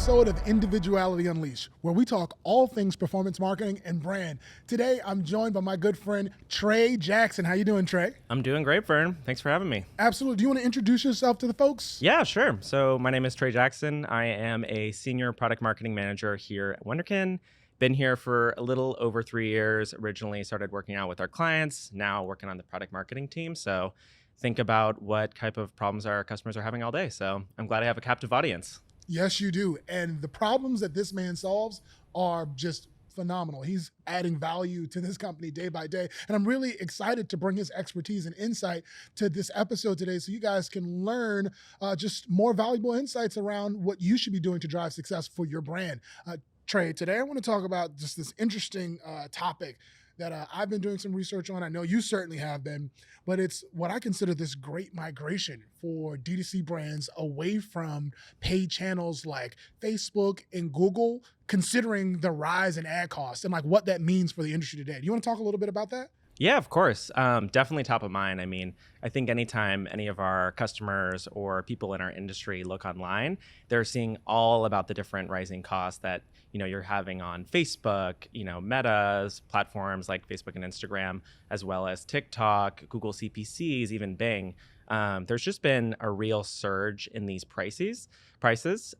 episode of Individuality Unleashed, where we talk all things performance marketing and brand. Today, I'm joined by my good friend, Trey Jackson. How you doing, Trey? I'm doing great, Vern. Thanks for having me. Absolutely. Do you want to introduce yourself to the folks? Yeah, sure. So my name is Trey Jackson. I am a senior product marketing manager here at Wunderkind. Been here for a little over 3 years. Originally started working out with our clients, now working on the product marketing team. So think about what type of problems our customers are having all day. So I'm glad I have a captive audience. Yes, you do. And the problems that this man solves are just phenomenal. He's adding value to this company day by day. And I'm really excited to bring his expertise and insight to this episode today so you guys can learn just more valuable insights around what you should be doing to drive success for your brand. Trey, today I want to talk about just this interesting topic that I've been doing some research on. I know you certainly have been, but it's what I consider this great migration for D2C brands away from paid channels like Facebook and Google, considering the rise in ad costs and like what that means for the industry today. Do you want to talk a little bit about that? Yeah, of course. Definitely top of mind. I mean, I think anytime any of our customers or people in our industry look online, they're seeing all about the different rising costs that, you're having on Facebook, Meta's platforms like Facebook and Instagram, as well as TikTok, Google CPCs, even Bing. There's just been a real surge in these prices.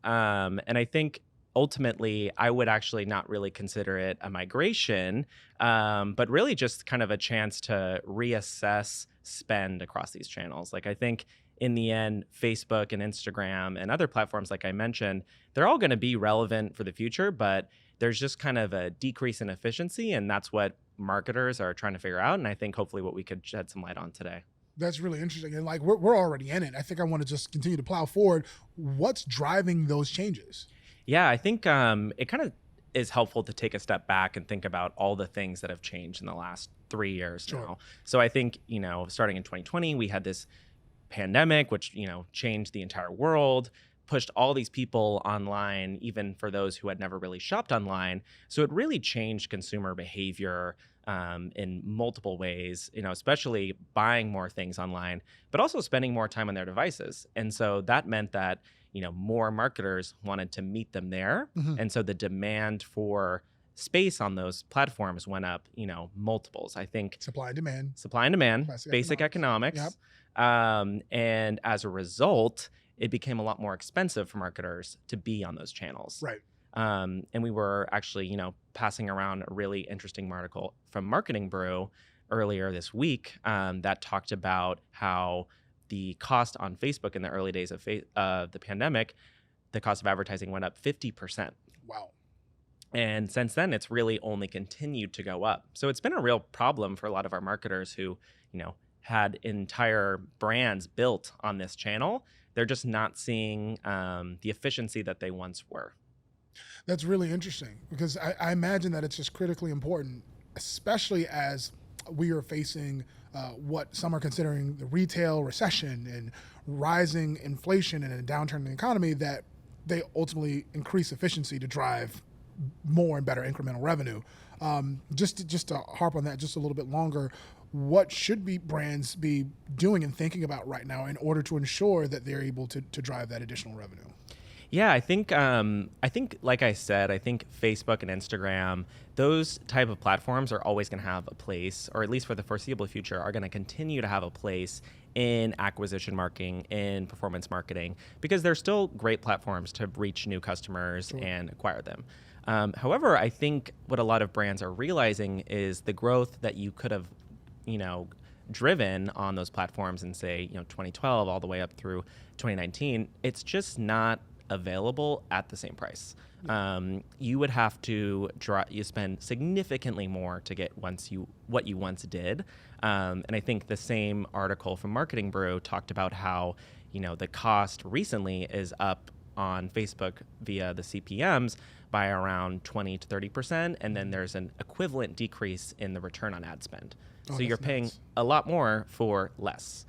And I think ultimately, I would actually not really consider it a migration, but really just kind of a chance to reassess spend across these channels. Like I think in the end, Facebook and Instagram and other platforms, like I mentioned, they're all going to be relevant for the future, but there's just kind of a decrease in efficiency. And that's what marketers are trying to figure out. And I think hopefully what we could shed some light on today. That's really interesting. And like we're already in it. I think I want to just continue to plow forward. What's driving those changes? Yeah, I think it kind of is helpful to take a step back and think about all the things that have changed in the last 3 years now. So I think, starting in 2020, we had this pandemic, which, changed the entire world, pushed all these people online, even for those who had never really shopped online. So it really changed consumer behavior in multiple ways, especially buying more things online, but also spending more time on their devices. And so that meant that more marketers wanted to meet them there. Mm-hmm. And so the demand for space on those platforms went up, multiples. I think supply and demand, basic economics. Yep. And as a result, it became a lot more expensive for marketers to be on those channels. Right. And we were actually, passing around a really interesting article from Marketing Brew earlier this week that talked about how the cost on Facebook in the early days of the pandemic, the cost of advertising went up 50%. Wow. And since then, it's really only continued to go up. So it's been a real problem for a lot of our marketers who, had entire brands built on this channel. They're just not seeing the efficiency that they once were. That's really interesting because I imagine that it's just critically important, especially as we are facing what some are considering the retail recession and rising inflation and a downturn in the economy, that they ultimately increase efficiency to drive more and better incremental revenue. Just to harp on that just a little bit longer, what should brands be doing and thinking about right now in order to ensure that they're able to drive that additional revenue? Yeah, I think like I said, I think Facebook and Instagram, those type of platforms are always going to have a place, or at least for the foreseeable future, are going to continue to have a place in acquisition marketing, in performance marketing, because they're still great platforms to reach new customers and acquire them. However, I think what a lot of brands are realizing is the growth that you could have, driven on those platforms in say, 2012 all the way up through 2019, it's just not available at the same price. You would have to spend significantly more to get what you once did. And I think the same article from Marketing Brew talked about how, the cost recently is up on Facebook via the CPMs by around 20 to 30%. And then there's an equivalent decrease in the return on ad spend. So you're paying a lot more for less.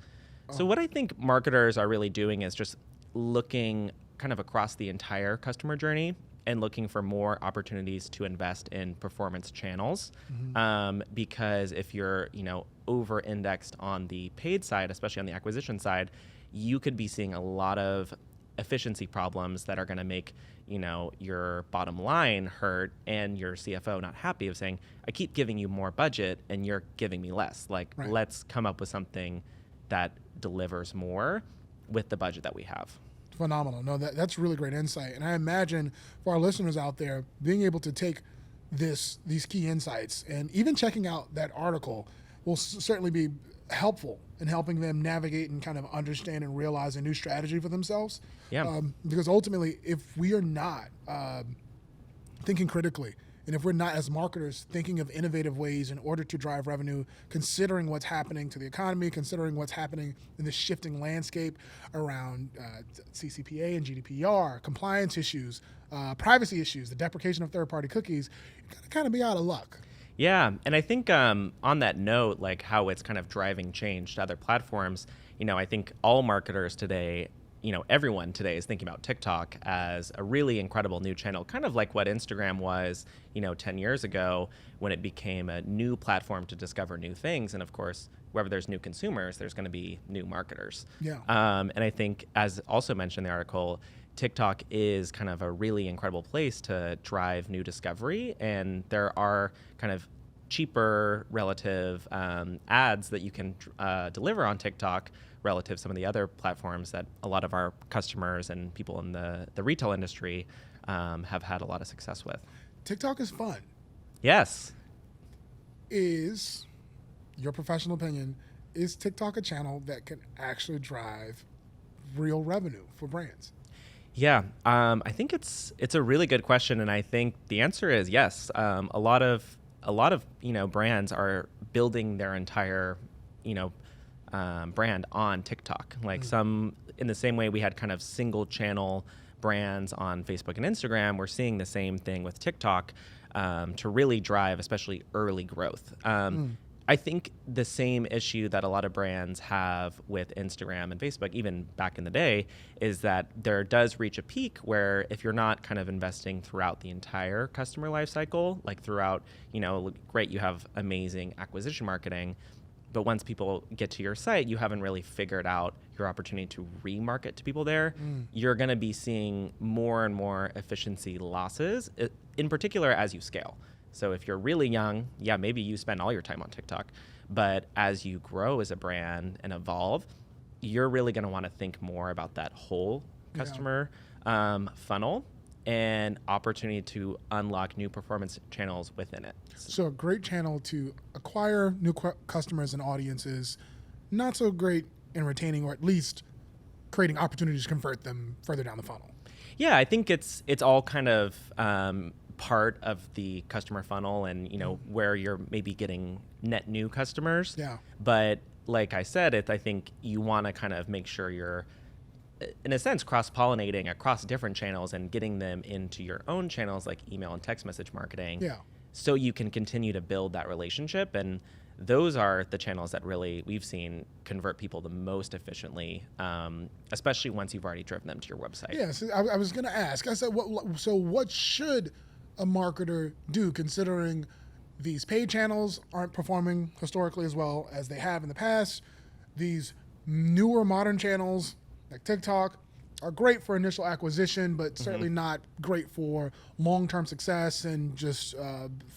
So what I think marketers are really doing is just looking kind of across the entire customer journey and looking for more opportunities to invest in performance channels. Mm-hmm. Because if you're, over-indexed on the paid side, especially on the acquisition side, you could be seeing a lot of efficiency problems that are going to make, your bottom line hurt and your CFO not happy of saying, I keep giving you more budget and you're giving me less. Like, Right. let's come up with something that delivers more with the budget that we have. Phenomenal. No, that's really great insight. And I imagine for our listeners out there, being able to take these key insights and even checking out that article will certainly be helpful in helping them navigate and kind of understand and realize a new strategy for themselves. Yeah. Because ultimately, if we are not thinking critically, and if we're not, as marketers, thinking of innovative ways in order to drive revenue, considering what's happening to the economy, considering what's happening in the shifting landscape around CCPA and GDPR, compliance issues, privacy issues, the deprecation of third-party cookies, you're going to kind of be out of luck. Yeah, and I think on that note, like how it's kind of driving change to other platforms, I think all marketers today, everyone today is thinking about TikTok as a really incredible new channel, kind of like what Instagram was, 10 years ago when it became a new platform to discover new things. And of course, wherever there's new consumers, there's going to be new marketers. Yeah. And I think, as also mentioned in the article, TikTok is kind of a really incredible place to drive new discovery, and there are kind of cheaper relative ads that you can deliver on TikTok relative to some of the other platforms that a lot of our customers and people in the retail industry have had a lot of success with. TikTok is fun. Yes. Is your professional opinion, is TikTok a channel that can actually drive real revenue for brands? Yeah, I think it's a really good question, and I think the answer is yes. A lot of brands are building their entire brand on TikTok. Like some, in the same way we had kind of single channel brands on Facebook and Instagram, we're seeing the same thing with TikTok to really drive, especially early growth. I think the same issue that a lot of brands have with Instagram and Facebook, even back in the day, is that there does reach a peak where if you're not kind of investing throughout the entire customer life cycle, like throughout, great, you have amazing acquisition marketing, but once people get to your site, you haven't really figured out your opportunity to remarket to people there. You're going to be seeing more and more efficiency losses, in particular as you scale. So if you're really young, yeah, maybe you spend all your time on TikTok. But as you grow as a brand and evolve, you're really going to want to think more about that whole customer funnel and opportunity to unlock new performance channels within it. So a great channel to acquire new customers and audiences, not so great in retaining or at least creating opportunities to convert them further down the funnel. Yeah, I think it's all kind of part of the customer funnel and, where you're maybe getting net new customers. Yeah. But like I said, I think you want to kind of make sure you're, in a sense, cross-pollinating across different channels and getting them into your own channels like email and text message marketing. Yeah. So you can continue to build that relationship. And those are the channels that really we've seen convert people the most efficiently, especially once you've already driven them to your website. Yeah, so I was going to ask. I said, what should a marketer do, considering these paid channels aren't performing historically as well as they have in the past? These newer modern channels like TikTok are great for initial acquisition, but certainly not great for long-term success and just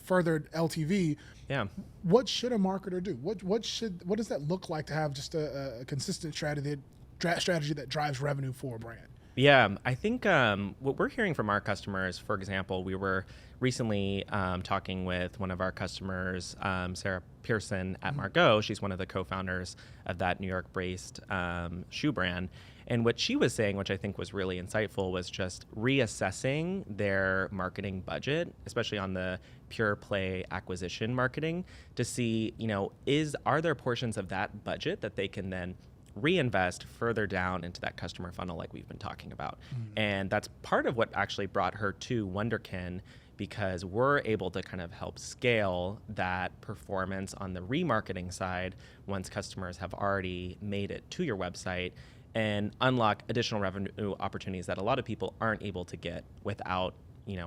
furthered LTV. Yeah. What should a marketer do? What does that look like to have just a consistent strategy that drives revenue for a brand? Yeah, I think what we're hearing from our customers, for example, we were recently talking with one of our customers, Sarah Pearson at Margot. She's one of the co-founders of that New York-based shoe brand. And what she was saying, which I think was really insightful, was just reassessing their marketing budget, especially on the pure play acquisition marketing, to see, are there portions of that budget that they can then reinvest further down into that customer funnel like we've been talking about. And that's part of what actually brought her to Wunderkind, because we're able to kind of help scale that performance on the remarketing side once customers have already made it to your website, and unlock additional revenue opportunities that a lot of people aren't able to get without,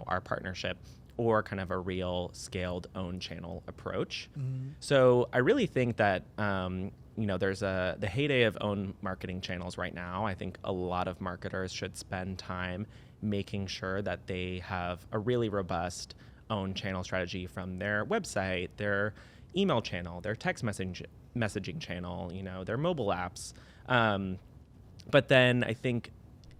our partnership or kind of a real scaled own channel approach. So I really think that there's the heyday of own marketing channels right now. I think a lot of marketers should spend time making sure that they have a really robust own channel strategy from their website, their email channel, their text messaging channel, their mobile apps. But then I think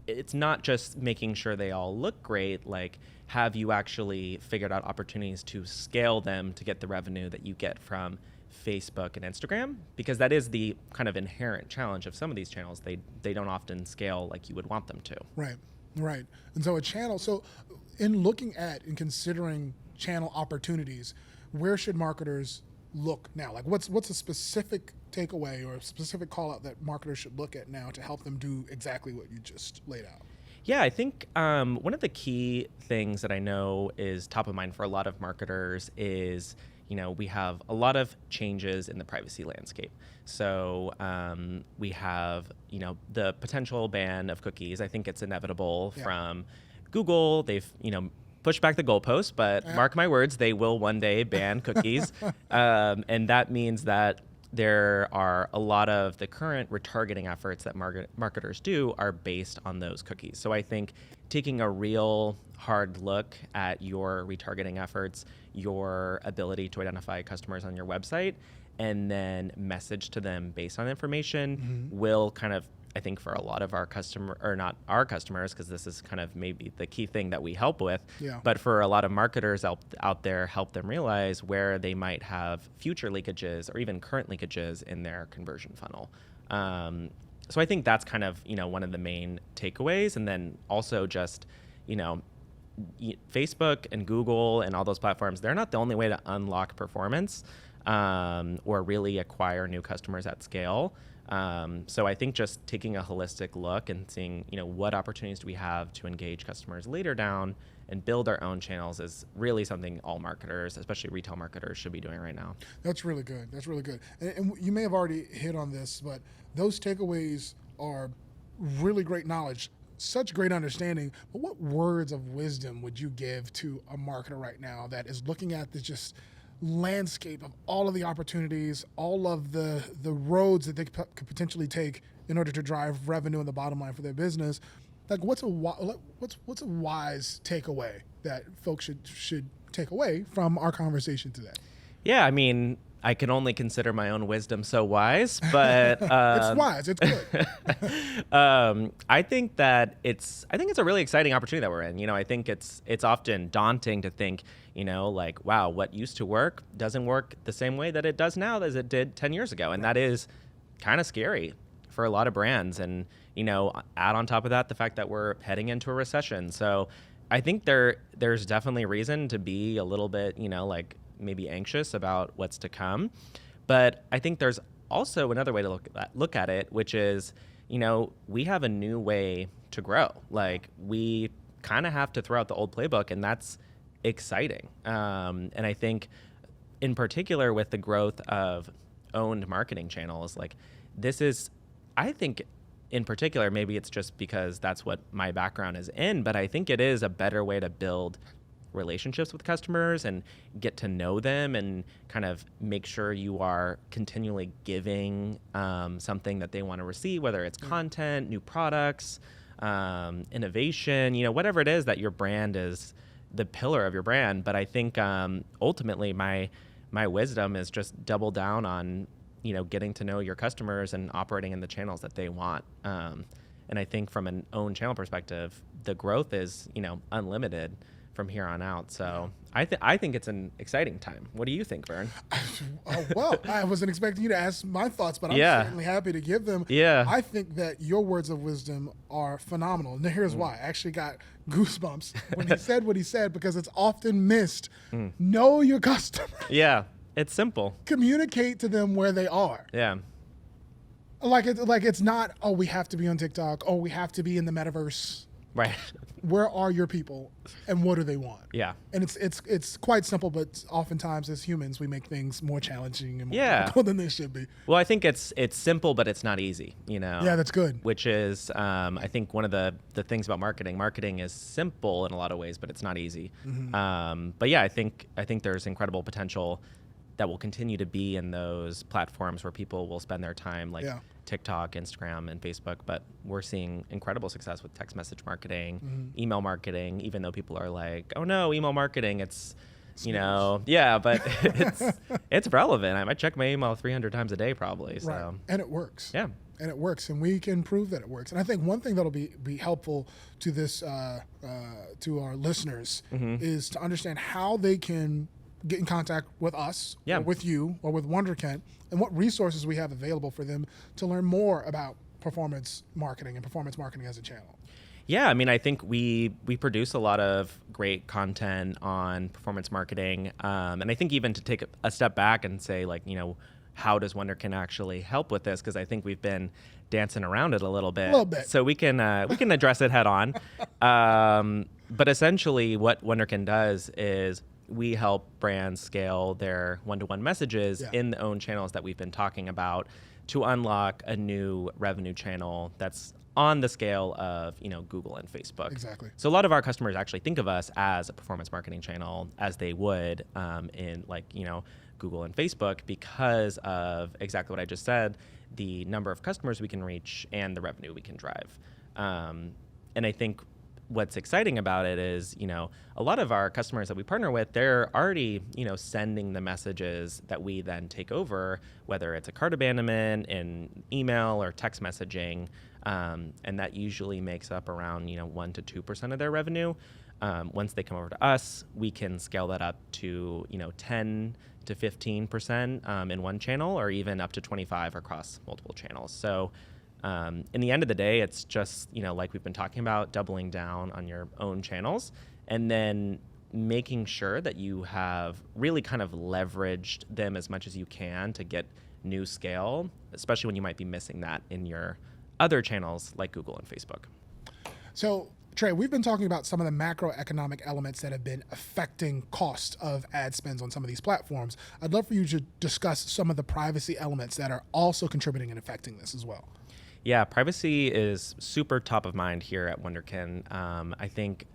it's not just making sure they all look great. Like, have you actually figured out opportunities to scale them to get the revenue that you get from Facebook and Instagram? Because that is the kind of inherent challenge of some of these channels. They don't often scale like you would want them to. Right. And so in looking at and considering channel opportunities, where should marketers look now? Like, what's a specific takeaway or a specific call out that marketers should look at now to help them do exactly what you just laid out? Yeah, I think one of the key things that I know is top of mind for a lot of marketers is, we have a lot of changes in the privacy landscape. So we have, the potential ban of cookies. I think it's inevitable from Google. They've, pushed back the goalpost, but mark my words, they will one day ban cookies. And that means that there are a lot of the current retargeting efforts that marketers do are based on those cookies. So I think taking a real hard look at your retargeting efforts, your ability to identify customers on your website, and then message to them based on information will kind of, I think for a lot of our customers, because this is kind of maybe the key thing that we help with, but for a lot of marketers out there, help them realize where they might have future leakages or even current leakages in their conversion funnel. So I think that's kind of, one of the main takeaways. And then also just, Facebook and Google and all those platforms, they're not the only way to unlock performance or really acquire new customers at scale. So I think just taking a holistic look and seeing, what opportunities do we have to engage customers later down and build our own channels is really something all marketers, especially retail marketers, should be doing right now. That's really good. And you may have already hit on this, but those takeaways are really great knowledge, such great understanding. But what words of wisdom would you give to a marketer right now that is looking at the just landscape of all of the opportunities, all of the roads that they could potentially take in order to drive revenue in the bottom line for their business? Like, what's a wise takeaway that folks should take away from our conversation today? Yeah, I mean, I can only consider my own wisdom so wise, but it's wise. It's good. I think it's a really exciting opportunity that we're in. I think it's often daunting to think, like, wow, what used to work doesn't work the same way that it does now as it did 10 years ago. And that is kind of scary for a lot of brands. And, add on top of that, the fact that we're heading into a recession. So I think there's definitely reason to be a little bit, like maybe anxious about what's to come. But I think there's also another way to look at it, which is, we have a new way to grow. Like, we kind of have to throw out the old playbook, and that's exciting. And I think in particular with the growth of owned marketing channels, like this is, I think in particular, maybe it's just because that's what my background is in, but I think it is a better way to build relationships with customers and get to know them and kind of make sure you are continually giving something that they want to receive, whether it's content, new products, innovation, whatever it is that your brand is, the pillar of your brand. But I think ultimately my wisdom is just double down on, getting to know your customers and operating in the channels that they want. And I think from an own channel perspective, the growth is, unlimited from here on out. So I think it's an exciting time. What do you think, Vern? Well, I wasn't expecting you to ask my thoughts, but I'm certainly happy to give them. Yeah. I think that your words of wisdom are phenomenal. And here's why. I actually got goosebumps when he said what he said, because it's often missed. Know your customer. Yeah. It's simple. Communicate to them where they are. Yeah. Like it's not, oh, we have to be on TikTok. Oh, we have to be in the metaverse. Right. Where are your people and what do they want? Yeah. And it's quite simple, but oftentimes as humans, we make things more challenging and more difficult than they should be. Well, I think it's simple, but it's not easy, Yeah, that's good. Which is, I think one of the things about marketing. Marketing is simple in a lot of ways, but it's not easy. But yeah, I think there's incredible potential that will continue to be in those platforms where people will spend their time, like TikTok, Instagram, and Facebook. But we're seeing incredible success with text message marketing, email marketing, even though people are like, oh no, email marketing, it's, you know, but it's relevant. I might check my email 300 times a day probably. So. Right. And it works. Yeah. And it works, and we can prove that it works. And I think one thing that'll be helpful to this to our listeners is to understand how they can get in contact with us, or with you, or with Wunderkind, and what resources we have available for them to learn more about performance marketing and performance marketing as a channel. Yeah, I mean, I think we produce a lot of great content on performance marketing, and I think even to take a step back and say, like, you know, how does Wunderkind actually help with this? Because I think we've been dancing around it a little bit. So we can address it head on. But essentially, what Wunderkind does is we help brands scale their one-to-one messages in the own channels that we've been talking about to unlock a new revenue channel that's on the scale of, you know, Google and Facebook. Exactly. So a lot of our customers actually think of us as a performance marketing channel, as they would in, like, you know, Google and Facebook, because of exactly what I just said, the number of customers we can reach and the revenue we can drive. And I think what's exciting about it is, you know, a lot of our customers that we partner with, they're already, you know, sending the messages that we then take over, whether it's a cart abandonment in email or text messaging. And that usually makes up around, you know, 1 to 2% of their revenue. Once they come over to us, we can scale that up to, you know, 10 to 15% in one channel, or even up to 25 across multiple channels. So in the end of the day, it's just, you know, like we've been talking about, doubling down on your own channels and then making sure that you have really kind of leveraged them as much as you can to get new scale, especially when you might be missing that in your other channels like Google and Facebook. So, Trey, we've been talking about some of the macroeconomic elements that have been affecting cost of ad spends on some of these platforms. I'd love for you to discuss some of the privacy elements that are also contributing and affecting this as well. Yeah, privacy is super top of mind here at Wunderkind. I think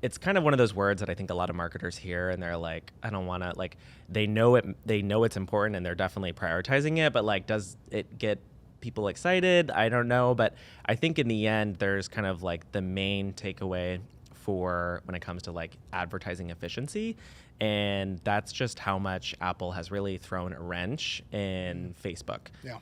it's kind of one of those words that I think a lot of marketers hear and they're like, I don't want to, like, they know it's important and they're definitely prioritizing it, but like, does it get people excited? I don't know. But I think in the end, there's kind of like the main takeaway for when it comes to like advertising efficiency. And that's just how much Apple has really thrown a wrench in Facebook. Yeah.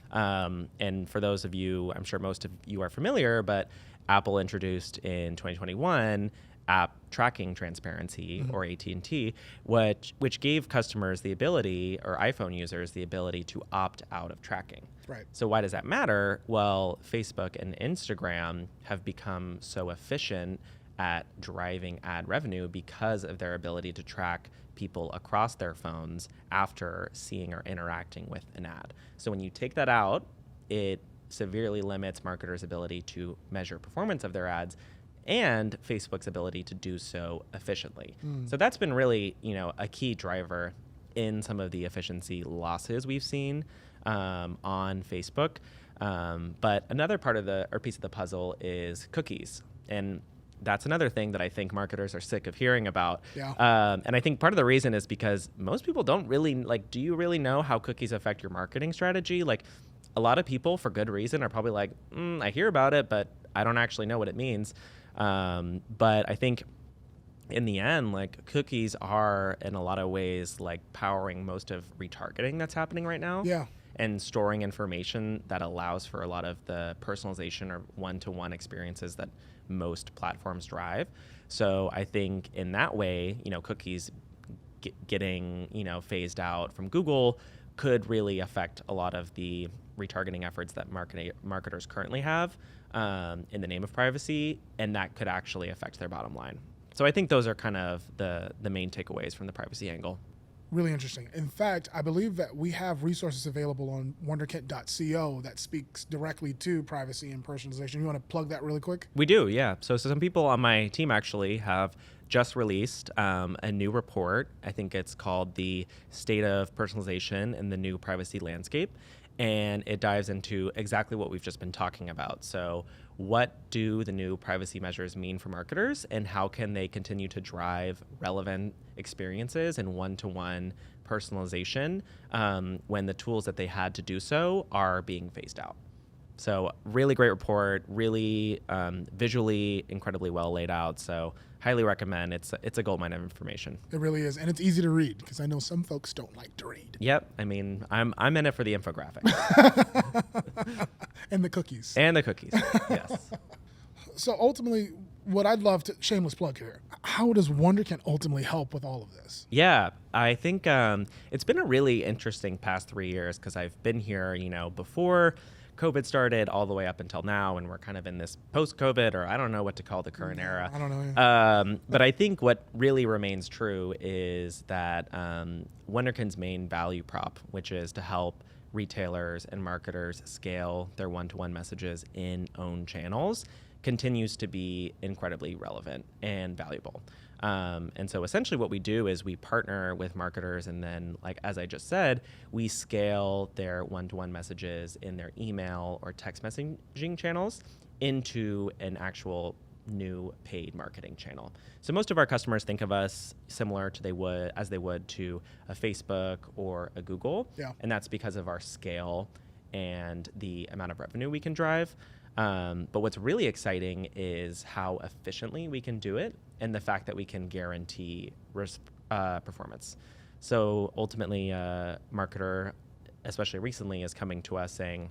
And for those of you, I'm sure most of you are familiar, but Apple introduced in 2021 app tracking transparency, or AT&T, which gave customers the ability, or iPhone users the ability to opt out of tracking. Right. So why does that matter? Well, Facebook and Instagram have become so efficient at driving ad revenue because of their ability to track people across their phones after seeing or interacting with an ad. So when you take that out, it severely limits marketers' ability to measure performance of their ads and Facebook's ability to do so efficiently. So that's been really, you know, a key driver in some of the efficiency losses we've seen on Facebook. But another part of piece of the puzzle is cookies. And that's another thing that I think marketers are sick of hearing about. Yeah. And I think part of the reason is because most people don't really, like, do you really know how cookies affect your marketing strategy? Like, a lot of people, for good reason, are probably like, I hear about it, but I don't actually know what it means. But I think in the end, like, cookies are in a lot of ways like powering most of retargeting that's happening right now. Yeah. And storing information that allows for a lot of the personalization or one-to-one experiences that most platforms drive. So I think in that way, you know, cookies getting, you know, phased out from Google could really affect a lot of the retargeting efforts that marketers currently have in the name of privacy, and that could actually affect their bottom line. So I think those are kind of the main takeaways from the privacy angle. Really interesting. In fact, I believe that we have resources available on wunderkind.co that speaks directly to privacy and personalization. You want to plug that really quick? We do, yeah. So some people on my team actually have just released a new report. I think it's called the State of Personalization in the New Privacy Landscape. And it dives into exactly what we've just been talking about. So what do the new privacy measures mean for marketers, and how can they continue to drive relevant experiences and one-to-one personalization when the tools that they had to do so are being phased out? So really great report, really visually incredibly well laid out. So highly recommend. It's a goldmine of information. It really is, and it's easy to read because I know some folks don't like to read. Yep. I mean, I'm in it for the infographic. And the cookies. And the cookies. Yes. So ultimately, what I'd love to, shameless plug here, how does Wunderkind ultimately help with all of this? Yeah, I think it's been a really interesting past 3 years because I've been here, before COVID started all the way up until now, and we're kind of in this post-COVID, or I don't know what to call the current era. I don't know. But I think what really remains true is that Wunderkind's main value prop, which is to help retailers and marketers scale their one-to-one messages in own channels, continues to be incredibly relevant and valuable. And so essentially what we do is we partner with marketers, and then, like as I just said, we scale their one-to-one messages in their email or text messaging channels into an actual new paid marketing channel. So most of our customers think of us similar to they would to a Facebook or a Google. Yeah. And that's because of our scale and the amount of revenue we can drive. But what's really exciting is how efficiently we can do it, and the fact that we can guarantee performance. So ultimately, a marketer, especially recently, is coming to us saying,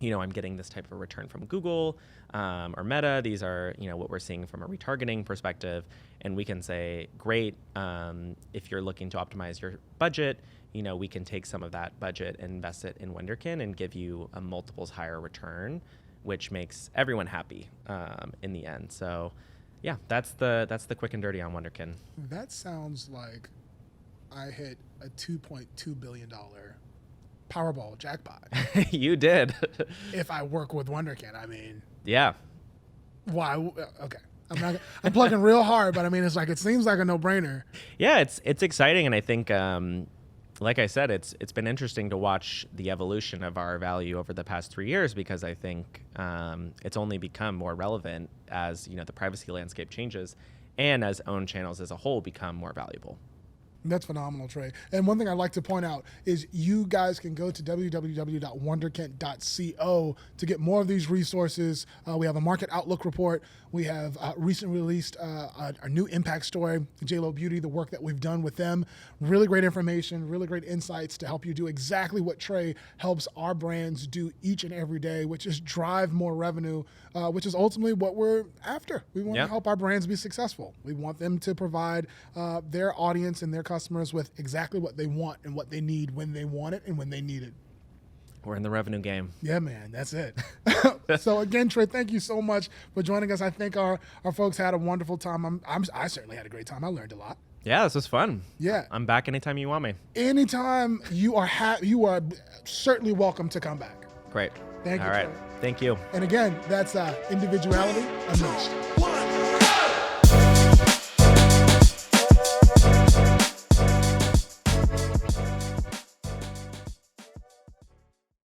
I'm getting this type of return from Google or Meta. These are, what we're seeing from a retargeting perspective. And we can say, great, if you're looking to optimize your budget, we can take some of that budget and invest it in Wunderkind and give you a multiples higher return, which makes everyone happy in the end. So yeah, that's the quick and dirty on Wunderkind. That sounds like I hit a $2.2 billion Powerball jackpot. You did. If I work with Wunderkind, I mean. Yeah. Why? Okay. I'm plugging real hard, but I mean, it seems like a no-brainer. Yeah, it's exciting, and I think, like I said, it's been interesting to watch the evolution of our value over the past 3 years, because I think it's only become more relevant as the privacy landscape changes, and as owned channels as a whole become more valuable. That's phenomenal, Trey. And one thing I'd like to point out is you guys can go to www.wunderkind.co to get more of these resources. We have a market outlook report. We have recently released our new impact story, JLo Beauty, the work that we've done with them. Really great information, really great insights to help you do exactly what Trey helps our brands do each and every day, which is drive more revenue, which is ultimately what we're after. We want to help our brands be successful. We want them to provide their audience and their customers with exactly what they want and what they need when they want it and when they need it. We're in the revenue game. Yeah, man, that's it. So again, Trey, thank you so much for joining us. I think our folks had a wonderful time. I certainly had a great time. I learned a lot. Yeah, this was fun. Yeah, I'm back anytime you want me. Anytime you are certainly welcome to come back. Great. Thank you. All right. Trey. Thank you. And again, that's Individuality Unleashed.